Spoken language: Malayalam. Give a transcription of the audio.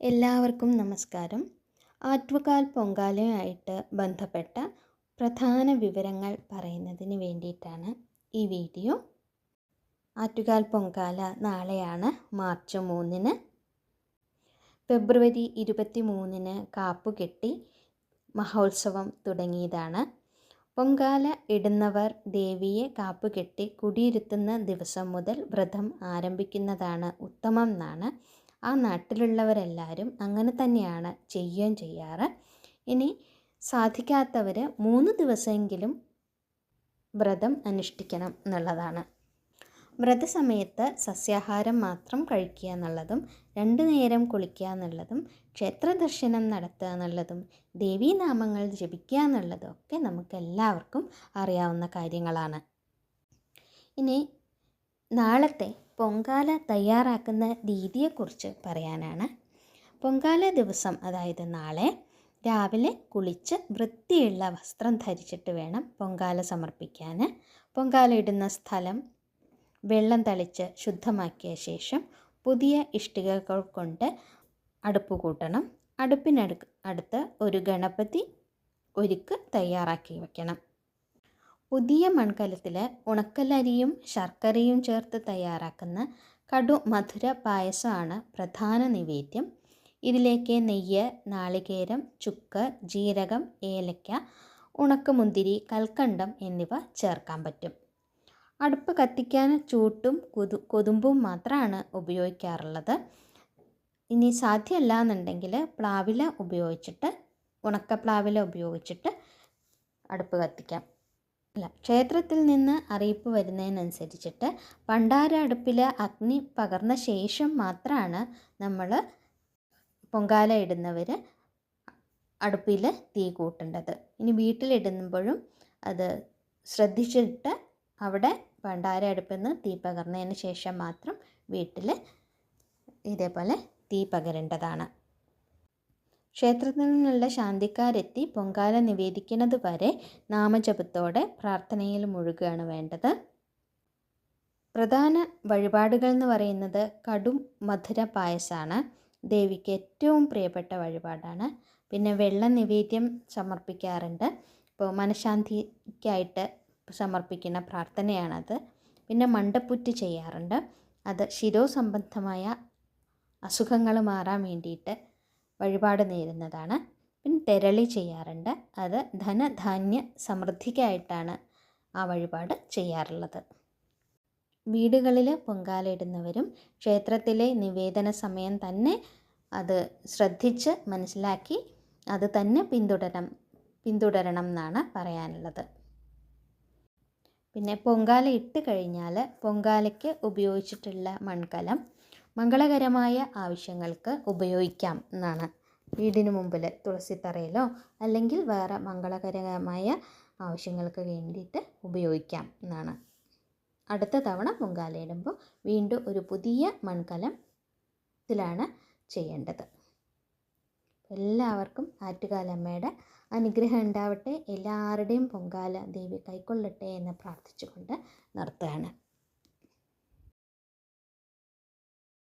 എല്ലാവർക്കും നമസ്കാരം. ആറ്റുകാൽ പൊങ്കാലയുമായിട്ട് ബന്ധപ്പെട്ട പ്രധാന വിവരങ്ങൾ പറയുന്നതിന് വേണ്ടിയിട്ടാണ് ഈ വീഡിയോ. ആറ്റുകാൽ പൊങ്കാല നാളെയാണ്, മാർച്ച് 3-ന്. ഫെബ്രുവരി 23-ന് കാപ്പുകെട്ടി മഹോത്സവം തുടങ്ങിയതാണ്. പൊങ്കാല ഇടുന്നവർ ദേവിയെ കാപ്പുകെട്ടി കുടിയിരുത്തുന്ന ദിവസം മുതൽ വ്രതം ആരംഭിക്കുന്നതാണ് ഉത്തമം എന്നാണ്. ആ നാട്ടിലുള്ളവരെല്ലാവരും അങ്ങനെ തന്നെയാണ് ചെയ്യുകയും ചെയ്യാറ്. ഇനി സാധിക്കാത്തവർ 3 ദിവസമെങ്കിലും വ്രതം അനുഷ്ഠിക്കണം എന്നുള്ളതാണ്. വ്രതസമയത്ത് സസ്യാഹാരം മാത്രം കഴിക്കുക എന്നുള്ളതും 2 നേരം കുളിക്കുക എന്നുള്ളതും ക്ഷേത്ര ദർശനം നടത്തുക എന്നുള്ളതും ദേവീനാമങ്ങൾ ജപിക്കുക എന്നുള്ളതും ഒക്കെ നമുക്ക് എല്ലാവർക്കും അറിയാവുന്ന കാര്യങ്ങളാണ്. ഇനി നാളത്തെ പൊങ്കാല തയ്യാറാക്കുന്ന രീതിയെക്കുറിച്ച് പറയാനാണ്. പൊങ്കാല ദിവസം, അതായത് നാളെ രാവിലെ കുളിച്ച് വൃത്തിയുള്ള വസ്ത്രം ധരിച്ചിട്ട് വേണം പൊങ്കാല സമർപ്പിക്കാൻ. പൊങ്കാല ഇടുന്ന സ്ഥലം വെള്ളം തളിച്ച് ശുദ്ധമാക്കിയ ശേഷം പുതിയ ഇഷ്ടികകൾ കൊണ്ട് അടുപ്പ് കൂട്ടണം. അടുപ്പിനടുത്ത് ഒരു ഗണപതി ഒരുക്ക് തയ്യാറാക്കി വയ്ക്കണം. പുതിയ മൺകലത്തിൽ ഉണക്കലരിയും ശർക്കരയും ചേർത്ത് തയ്യാറാക്കുന്ന കടു മധുര പായസമാണ് പ്രധാന നിവേദ്യം. ഇതിലേക്ക് നെയ്യ്, നാളികേരം, ചുക്ക്, ജീരകം, ഏലക്ക, ഉണക്കമുന്തിരി, കൽക്കണ്ടം എന്നിവ ചേർക്കാൻ പറ്റും. അടുപ്പ് കത്തിക്കാൻ ചൂട്ടും കൊതുമ്പും മാത്രമാണ് ഉപയോഗിക്കാറുള്ളത്. ഇനി സാധ്യമല്ല എന്നുണ്ടെങ്കിൽ പ്ലാവില ഉപയോഗിച്ചിട്ട്, ഉണക്കപ്ലാവില ഉപയോഗിച്ചിട്ട് അടുപ്പ് കത്തിക്കാം. ക്ഷേത്രത്തിൽ നിന്ന് അറിയിപ്പ് വരുന്നതിനനുസരിച്ചിട്ട് പണ്ടാര അടുപ്പിൽ അഗ്നി പകർന്ന ശേഷം മാത്രമാണ് നമ്മൾ പൊങ്കാല ഇടുന്നവർ അടുപ്പിൽ തീ കൂട്ടേണ്ടത്. ഇനി വീട്ടിലിടുമ്പോഴും അത് ശ്രദ്ധിച്ചിട്ട് അവിടെ പണ്ടാര അടുപ്പിൽ നിന്ന് തീ പകർന്നതിന് ശേഷം മാത്രം വീട്ടിൽ ഇതേപോലെ തീ പകരേണ്ടതാണ്. ക്ഷേത്രത്തിൽ നിന്നുള്ള ശാന്തിക്കാരെത്തി പൊങ്കാല നിവേദിക്കുന്നത് വരെ നാമജപത്തോടെ പ്രാർത്ഥനയിൽ മുഴുകുകയാണ് വേണ്ടത്. പ്രധാന വഴിപാടുകൾ എന്ന് പറയുന്നത് കടും മധുര പായസമാണ്. ദേവിക്ക് ഏറ്റവും പ്രിയപ്പെട്ട വഴിപാടാണ്. പിന്നെ വെള്ള നിവേദ്യം സമർപ്പിക്കാറുണ്ട്. ഇപ്പോൾ മനഃശാന്തിക്കായിട്ട് സമർപ്പിക്കുന്ന പ്രാർത്ഥനയാണത്. പിന്നെ മണ്ടപ്പുറ്റ് ചെയ്യാറുണ്ട്. അത് ശിരോസംബന്ധമായ അസുഖങ്ങൾ മാറാൻ വേണ്ടിയിട്ട് വഴിപാട് നേരുന്നതാണ്. പിന്നെ തെരളി ചെയ്യാറുണ്ട്. അത് ധനധാന്യ സമൃദ്ധിക്കായിട്ടാണ് ആ വഴിപാട് ചെയ്യാറുള്ളത്. വീടുകളിൽ പൊങ്കാല ഇടുന്നവരും ക്ഷേത്രത്തിലെ നിവേദന സമയം തന്നെ അത് ശ്രദ്ധിച്ച് മനസ്സിലാക്കി അത് തന്നെ പിന്തുടരണം എന്നാണ് പറയാനുള്ളത്. പിന്നെ പൊങ്കാല ഇട്ട് കഴിഞ്ഞാൽ പൊങ്കാലയ്ക്ക് ഉപയോഗിച്ചിട്ടുള്ള മൺകലം മംഗളകരമായ ആവശ്യങ്ങൾക്ക് ഉപയോഗിക്കാം എന്നാണ്. വീടിന് മുമ്പിൽ തുളസിത്തറയിലോ അല്ലെങ്കിൽ വേറെ മംഗളകരമായ ആവശ്യങ്ങൾക്ക് വേണ്ടിയിട്ട് ഉപയോഗിക്കാം എന്നാണ്. അടുത്ത തവണ പൊങ്കാല ഇടുമ്പോൾ വീണ്ടും ഒരു പുതിയ മൺകലത്തിലാണ് ചെയ്യേണ്ടത്. എല്ലാവർക്കും ആറ്റുകാലമ്മയുടെ അനുഗ്രഹം ഉണ്ടാവട്ടെ. എല്ലാവരുടെയും പൊങ്കാല ദേവി കൈക്കൊള്ളട്ടെ എന്ന് പ്രാർത്ഥിച്ചുകൊണ്ട് നിർത്തുകയാണ്.